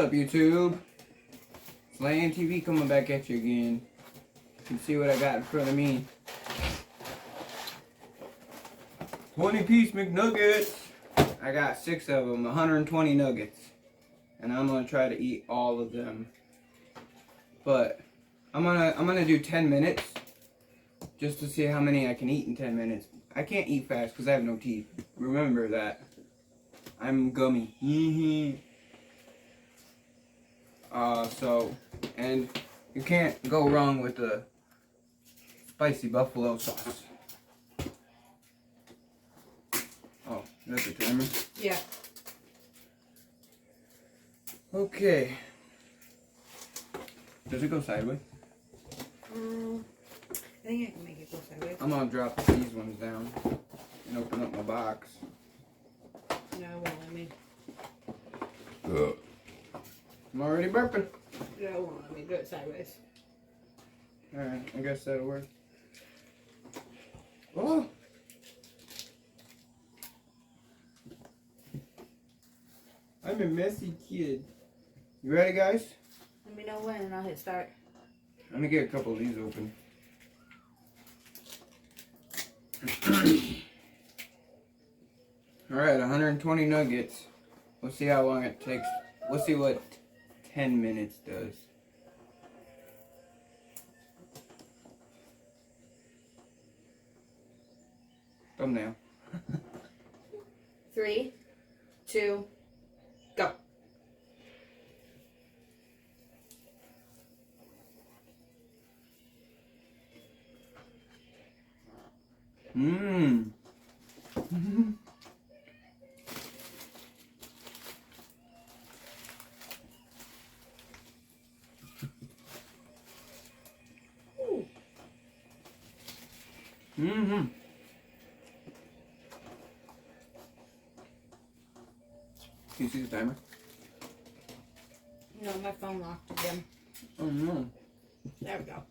up, YouTube? Slaying TV coming back at you again. You can see what I got in front of me. 20-piece McNuggets. I got 6 of them, 120 nuggets. And I'm gonna try to eat all of them. But I'm gonna do 10 minutes just to see how many I can eat in 10 minutes. I can't eat fast because I have no teeth. Remember that. I'm gummy. And you can't go wrong with the spicy buffalo sauce. Oh, that's a timer? Yeah. Okay. Does it go sideways? I think I can make it go sideways. I'm gonna drop these ones down and open up my box. No, it won't let me. I'm already burping. No, it won't let me do it sideways. Alright, I guess that'll work. Oh! I'm a messy kid. You ready, guys? Let me know when and I'll hit start. Let me get a couple of these open. Alright, 120 nuggets. We'll see how long it takes. We'll see what 10 minutes does. Thumbnail. 3, 2, go. Mmm. Mm-hmm. Can you see the timer? No, my phone locked again. Oh no. There we go.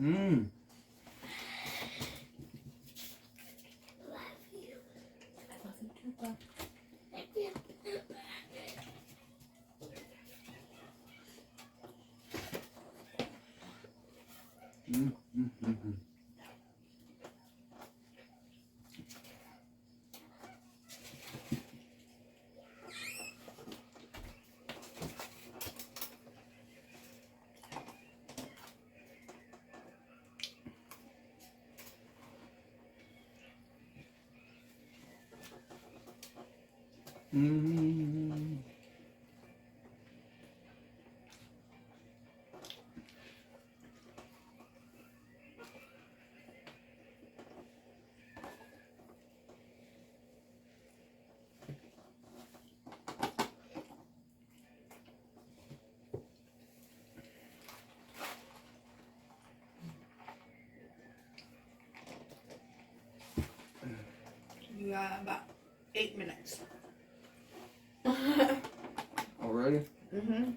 Mmm. Mm. You got about 8 minutes. Already? Mm-hmm.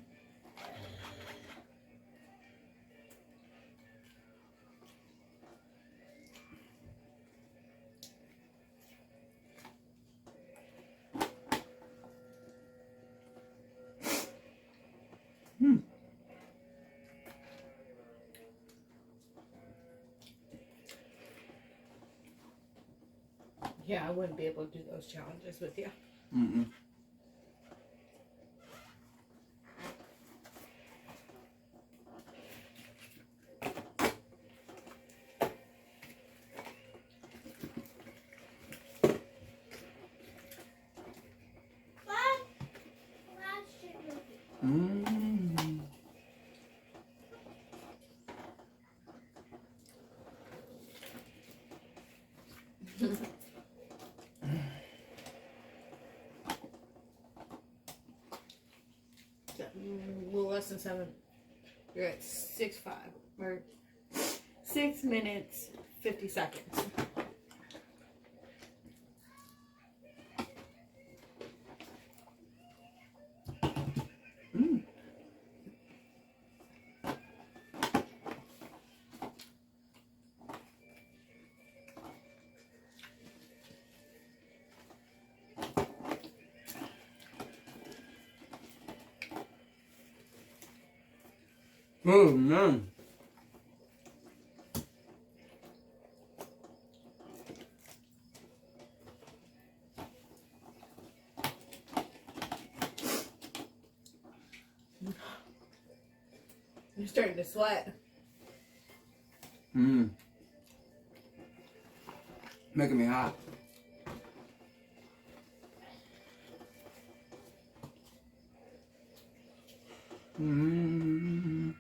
Yeah, I wouldn't be able to do those challenges with you. Mm-mm. Mm. A little less than 7. You're at 6:05 or 6 minutes 50 seconds. Oh, man. You're starting to sweat. Mmm. Making me hot. Mmm.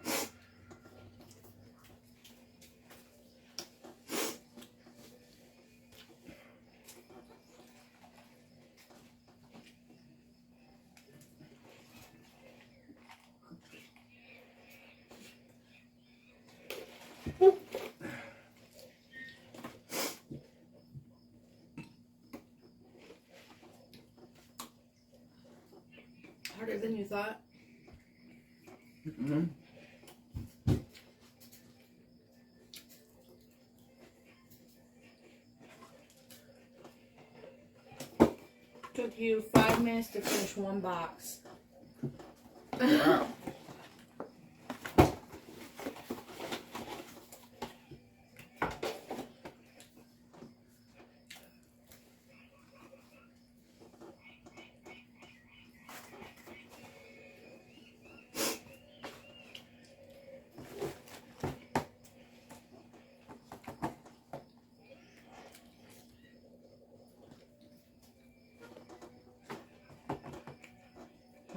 Harder than you thought. Mm-hmm. Took you 5 minutes to finish one box. Wow.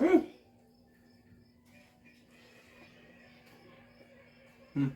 Mm. Mm.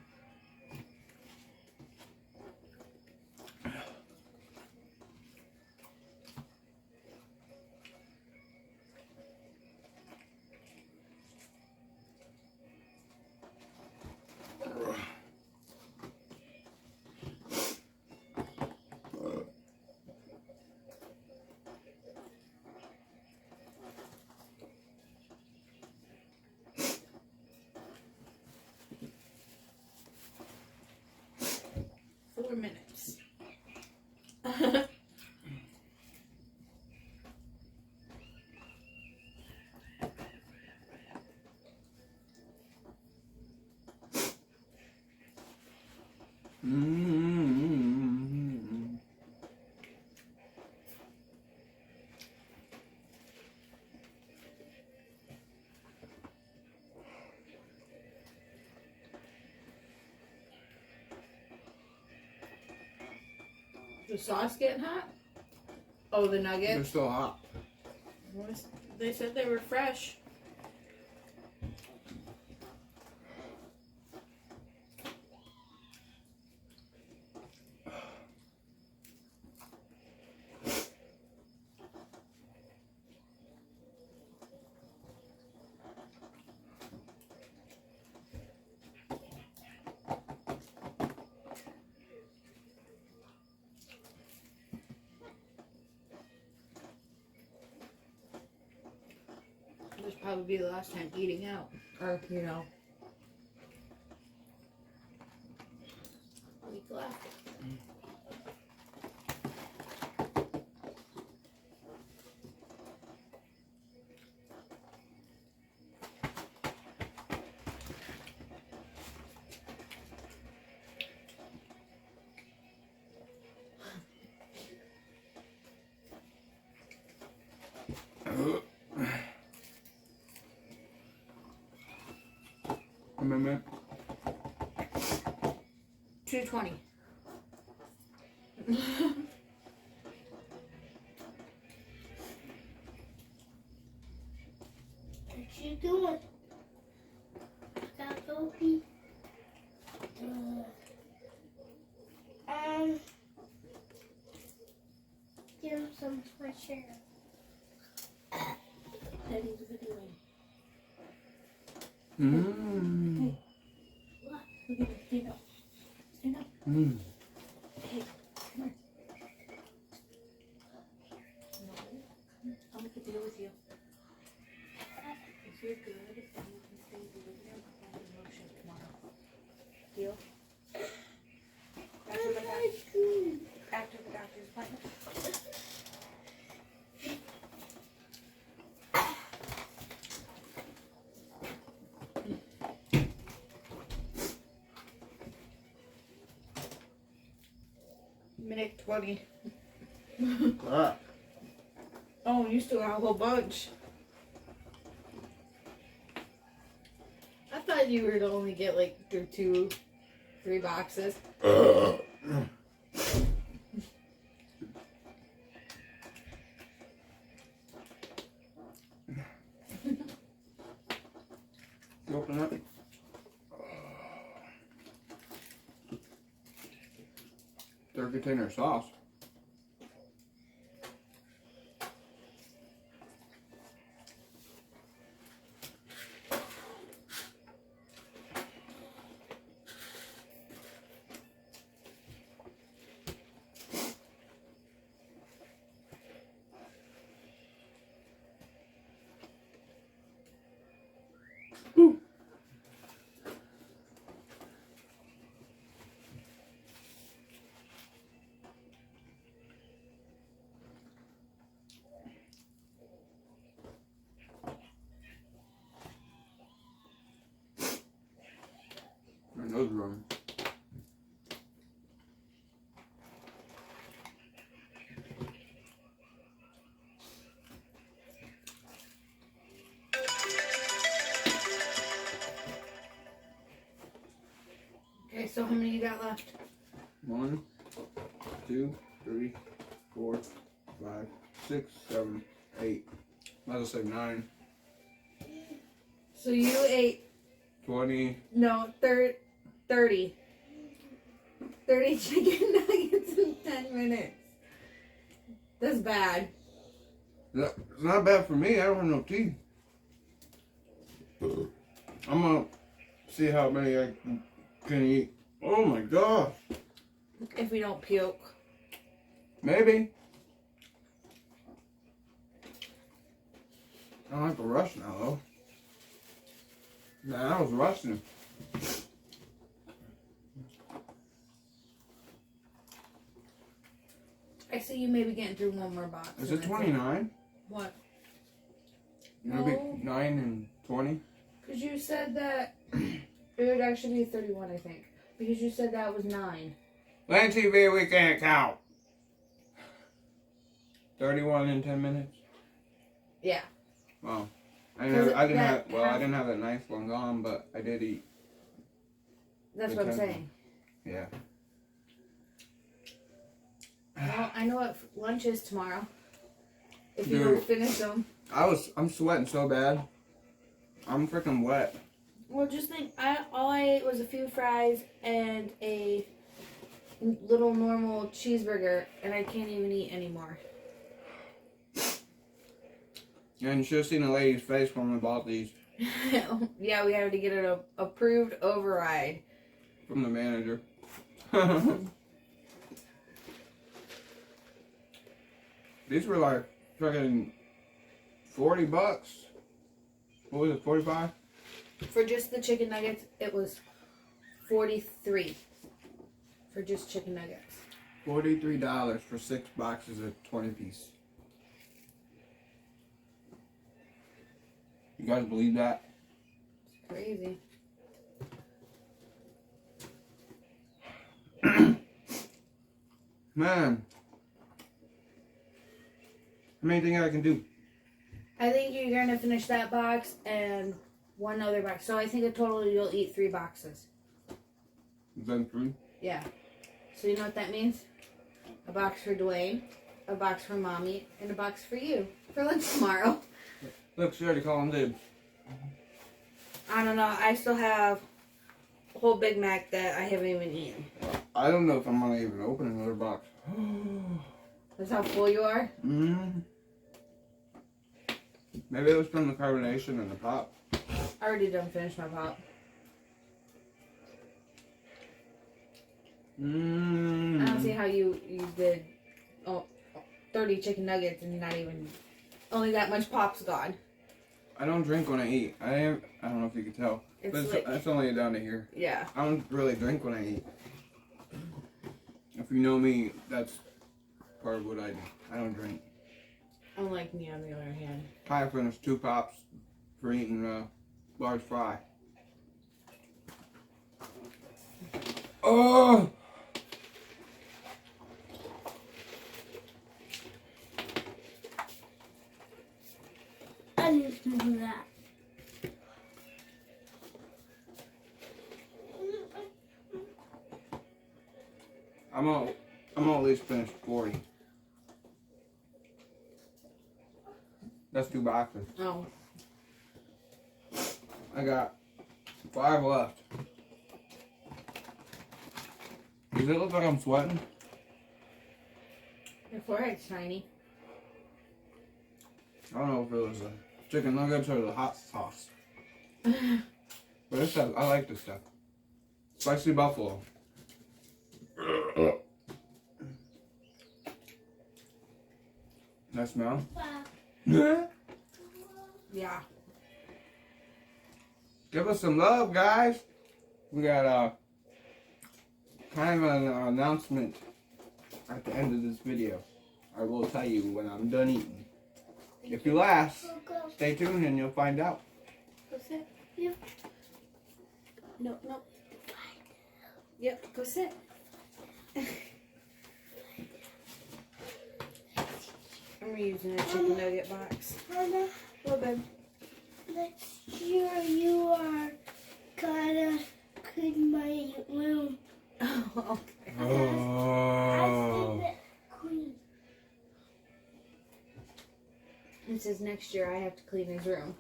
4 minutes. Mm. The sauce getting hot? Oh, the They're nuggets? still hot. They said they were fresh. This will probably be the last time eating out. Or, you know. A week left. Remember? 220. What you doing? Got go pee. Give him some fresh air. Daddy's videoing. Mmm. Look, look at it. Stand up. Stand up. Mmm. Hey, come here. No, I'll make a deal with you. If you're good, then you can stay with your promotion tomorrow. Deal? After the doctor's appointment. Minute 20. Ah. Oh, you still got a whole bunch. I thought you were to only get like through 2-3 boxes. You open it? Third container of sauce. Woo. My nose is running. Okay, so how many you got left? 1, 2, 3, 4, 5, 6, 7, 8. Might as well say 9. So you ate 20. no 30 chicken nuggets in 10 minutes. That's bad. It's not bad for me. I don't have no teeth. I'm gonna see how many I can eat. Oh my gosh. If we don't puke. Maybe. I don't have to rush now though. Nah, I was rushing. I see you maybe getting through one more box. Is and it that's 29? What? It'll No. be 9 and 20. Because you said that it would actually be 31, I think. Because you said that was 9. Land TV, we can't count. 31 in 10 minutes. Yeah. Wow. I 'Cause didn't have that well, I half- didn't have that nice one gone, but I did eat. That's Good what I'm time. saying. Yeah. Well, I know what lunch is tomorrow. If you Dude. don't finish them. I'm sweating so bad. I'm freaking wet. Well, just think, all I ate was a few fries and a little normal cheeseburger, and I can't even eat anymore. And you should have seen the lady's face when we bought these Yeah, we had to get an approved override. from the manager. These were like freaking $40. What was it, 45? For just the chicken nuggets, it was 43 for just chicken nuggets. $43 for 6 boxes of 20 piece. You guys believe that? It's crazy. Man. How many things I can do? I think you're going to finish that box and one other box. So I think in total you'll eat 3 boxes. Then 3? Yeah. So you know what that means? A box for Dwayne, a box for Mommy, and a box for you for lunch tomorrow. Look, she already called him dibs. I don't know. I still have a whole Big Mac that I haven't even eaten. I don't know if I'm gonna even open another box. That's how full you are? Maybe it was from the carbonation in the pop. I already done finished my pop. I don't see how you did 30 chicken nuggets and not even only that much pop's gone. I don't drink when I eat. I don't know if you can tell. It's But like- it's only down to here. Yeah. I don't really drink when I eat. If you know me, that's part of what I do. I don't drink. Unlike me on the other hand. I finished 2 pops for eating a large fry. Oh! I'm gonna at least finish 40. That's 2 boxes. Oh. I got 5 left. Does it look like I'm sweating? Your forehead's shiny. I don't know if it was the chicken nuggets or the hot sauce. But this stuff, I like this stuff. Spicy buffalo. That smell? Wow. Yeah. Give us some love, guys. We got kind of an announcement at the end of this video. I will tell you when I'm done eating. If you last, Go. stay tuned and you'll find out. Go sit. You. No, no. Yep, go sit. I'm using a chicken nugget box. Mama, Well, babe. next year you are gonna clean my room. Oh, okay. I Oh. said clean. It says next year I have to clean his room.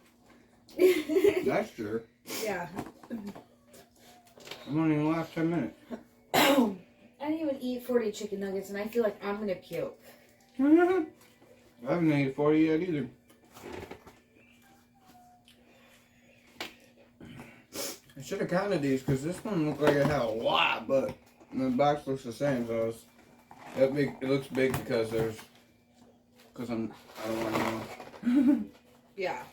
Next year, Yeah. I'm only in the last 10 minutes. I didn't even eat 40 chicken nuggets and I feel like I'm gonna puke. I haven't eaten 40 yet either. I should have counted these because this one looked like it had a lot, but the box looks the same. So it looks big because I don't want to know. Yeah.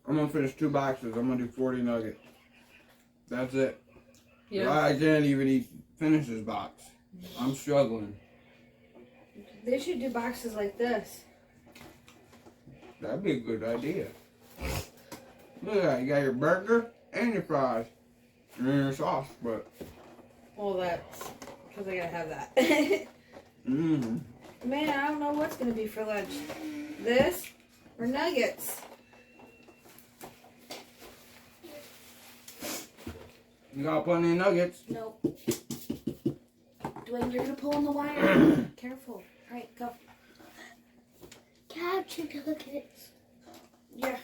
I'm gonna finish 2 boxes. I'm gonna do 40 nuggets. That's it. Yeah. I can't even finish this box. I'm struggling. They should do boxes like this. That'd be a good idea. Look at that. You got your burger and your fries and your sauce, but Well, that's because I gotta have that. mmm. Man, I don't know what's gonna be for lunch. This or nuggets? You got plenty of nuggets. Nope. Dwayne, you're gonna pull on the wire. Careful. All right, go. Capture nuggets. Yeah.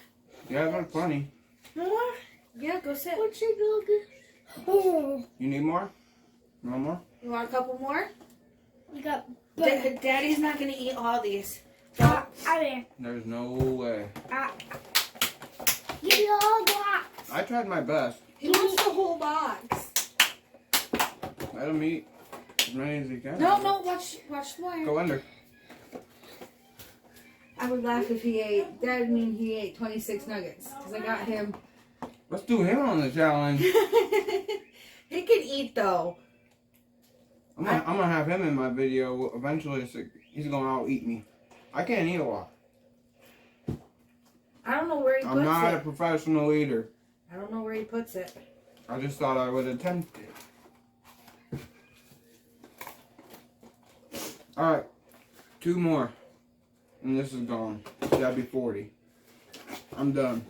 Yeah, there's plenty. More? Yeah, go sit. What's your nuggets? Oh, You need more? You want more? You want a couple more? we got Daddy's not gonna eat all these. out there. There's no way. Give me all box. I tried my best. He wants the whole box. Let him eat as many as he can. No, watch more. Go under. I would laugh if he ate. That would mean he ate 26 nuggets because I got him. Let's do him on the challenge. He can eat though. I'm gonna have him in my video eventually. So he's gonna out eat me. I can't eat a lot. I don't know where he puts I'm not a it. professional eater. I don't know where he puts it. I just thought I would attempt it. Alright. 2 more. And this is gone. That'd be 40. I'm done.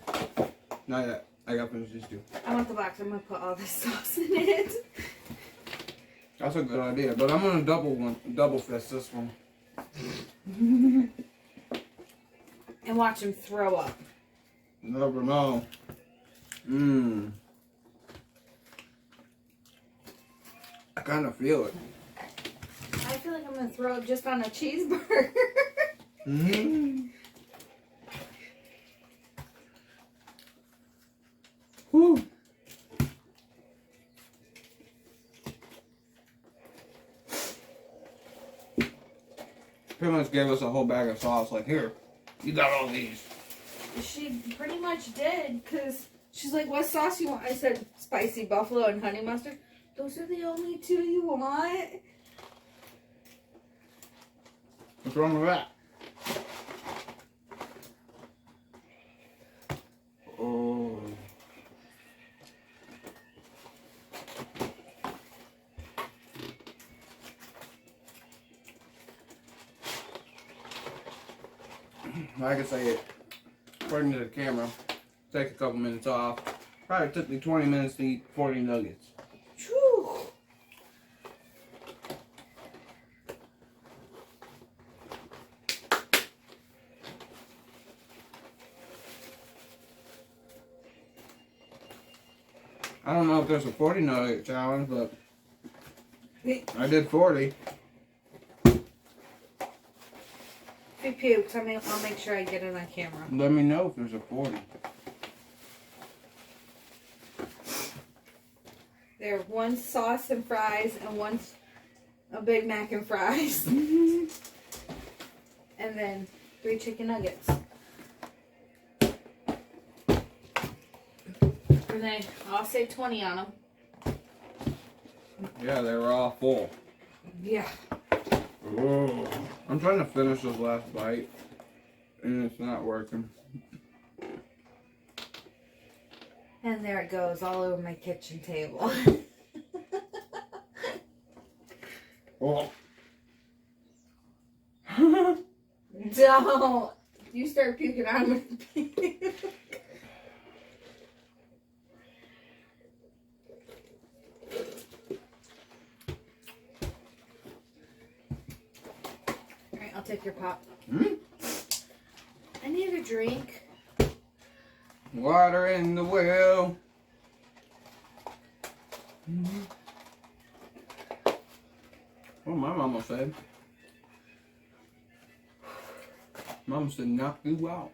Not yet. I gotta finish these 2. I want the box. I'm gonna put all this sauce in it. That's a good idea. But I'm gonna double fist this one. And watch him throw up. Never know. Mmm. I kind of feel it. I feel like I'm gonna throw up just on a cheeseburger. Mmm. Woo. Pretty much gave us a whole bag of sauce. Like, here, you got all these. She pretty much did, because she's like, what sauce you want? I said spicy buffalo and honey mustard. Those are the only 2 you want? What's wrong with that? Oh. Like I say, according to the camera. Take a couple minutes off. Probably took me 20 minutes to eat 40 nuggets. Whew. I don't know if there's a 40 nugget challenge, but I did 40. If he pukes, I'll make sure I get it on camera. Let me know if there's a 40. There, one sauce and fries, and one's a Big Mac and fries. Mm-hmm. And then 3 chicken nuggets. And then I'll say 20 on them. Yeah, they were all full. Yeah. Oh, I'm trying to finish this last bite, and it's not working. And there it goes, all over my kitchen table. Oh. Don't. You start puking, I'm gonna puke. Alright, I'll take your pop. Hmm? I need a drink. Water in the well. What my mama said. Mama said knock you out.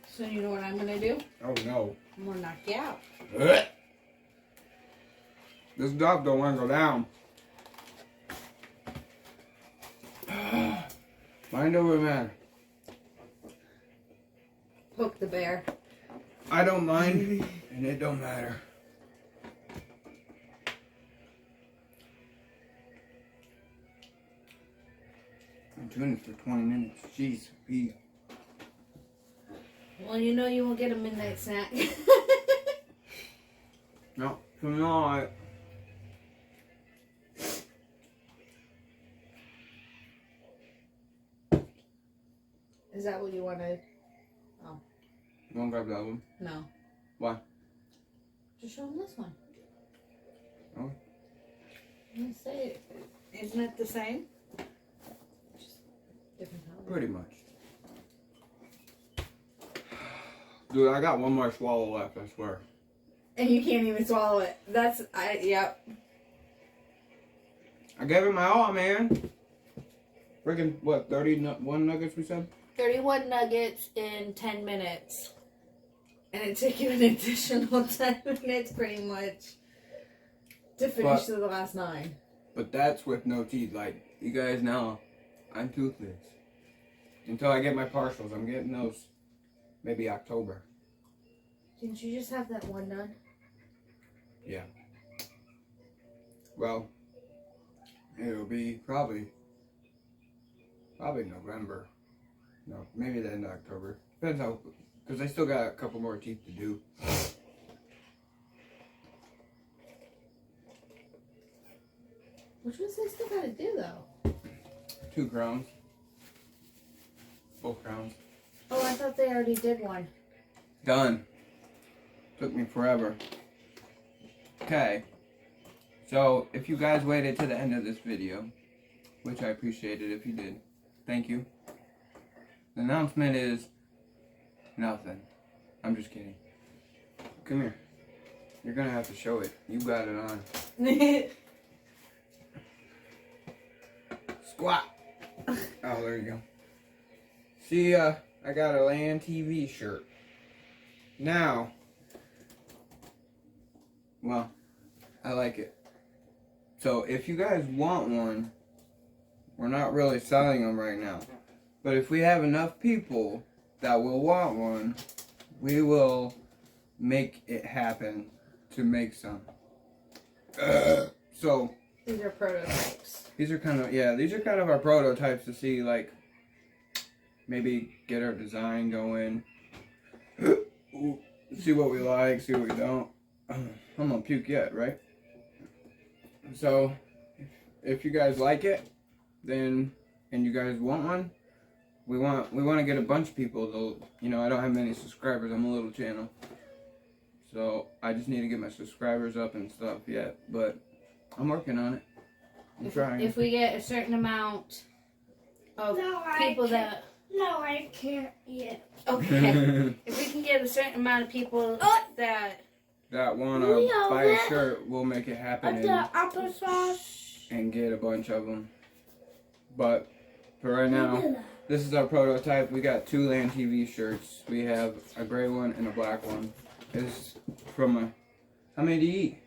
So you know what I'm gonna do? Oh no. I'm gonna knock you out. This dog don't want to go down. Mind over matter. Poke the bear. I don't mind, and it don't matter. I'm doing this for 20 minutes. Jeez, Pete. Well, you know you won't get a midnight snack. No, tonight. Is that what you wanted? You want to grab that one? No. Why? Just show him this one. Oh. I'm gonna say it. Isn't it the same? Just different color. Pretty much. Dude, I got one more swallow left, I swear. And you can't even swallow it. Yep. I gave it my all, man. Freaking, what, 31 nuggets we said? 31 nuggets in 10 minutes. And it took you an additional 10 minutes pretty much to finish the last 9. But that's with no teeth. Like, you guys know, I'm toothless. Until I get my partials. I'm getting those maybe October. Didn't you just have that one done? Yeah. Well, it'll be probably November. No, maybe the end of October. Depends how, because I still got a couple more teeth to do. Which ones they still gotta do though? 2 crowns. Both crowns. Oh, I thought they already did one. Done. Took me forever. Okay. So, if you guys waited to the end of this video, which I appreciated if you did, thank you. The announcement is nothing. I'm just kidding. Come here. You're gonna have to show it. You got it on. Squat. Oh, there you go. See, I got a Land TV shirt. Now, well, I like it. So, if you guys want one, we're not really selling them right now. But if we have enough people that will want one, we will make it happen to make some. So, These are prototypes. these are kind of our prototypes to see, like, maybe get our design going. See what we like, see what we don't. I'm gonna puke yet, right? So, if you guys like it, then, and you guys want one, we want to get a bunch of people though. You know, I don't have many subscribers. I'm a little channel, so I just need to get my subscribers up and stuff yet. But I'm working on it. I'm trying. If we get a certain amount of No, people that. No, I can't yet. okay, if we can get a certain amount of people that want We to are buy a there. shirt, we'll make it happen The applesauce. and get a bunch of them. But for right now, this is our prototype. We got 2 Land TV shirts. We have a gray one and a black one. It's from a... How many do you eat?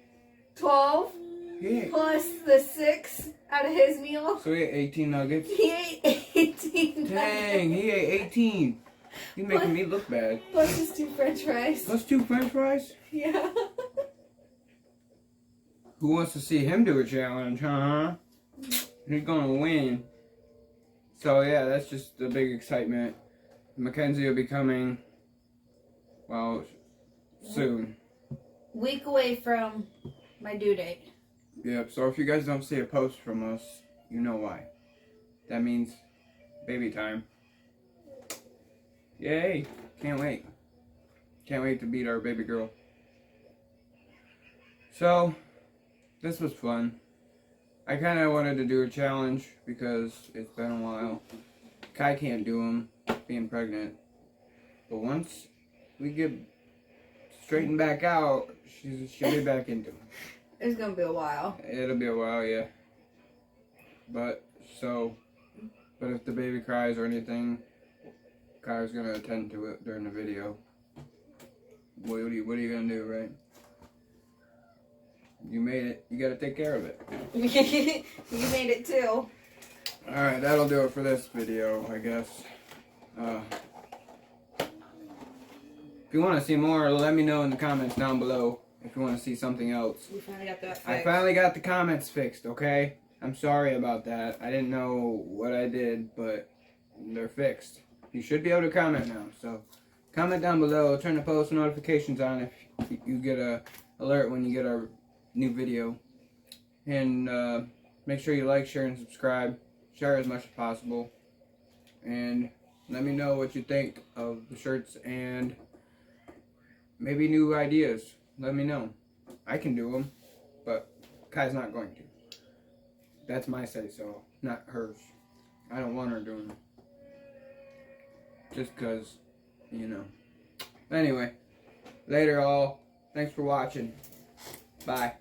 12 Yeah. plus the 6 out of his meal. So he ate 18 nuggets. He ate 18. Dang, he ate 18. You're making me look bad. Plus his 2 French fries. Plus 2 French fries? Yeah. Who wants to see him do a challenge, huh? He's gonna win. So yeah, that's just the big excitement. Mackenzie will be coming, well, soon. Week away from my due date. Yep, so if you guys don't see a post from us, you know why. That means baby time. Yay! Can't wait. Can't wait to beat our baby girl. So, this was fun. I kind of wanted to do a challenge because it's been a while. Kai can't do them, being pregnant. But once we get straightened back out, she'll be back into them. It's gonna be a while. It'll be a while, yeah. But if the baby cries or anything, Kai's gonna attend to it during the video. What are you gonna do, right? You made it. You gotta take care of it. You made it too. Alright, that'll do it for this video, I guess. If you want to see more, let me know in the comments down below if you want to see something else. We finally got that fixed. I finally got the comments fixed, okay? I'm sorry about that. I didn't know what I did, but they're fixed. You should be able to comment now, so comment down below. Turn the post notifications on if you get a alert when you get our new video. And make sure you like, share, and subscribe. Share as much as possible. And let me know what you think of the shirts and maybe new ideas. Let me know. I can do them, but Kai's not going to. That's my say-so, not hers. I don't want her doing them. Just because, you know. Anyway, later all. Thanks for watching. Bye.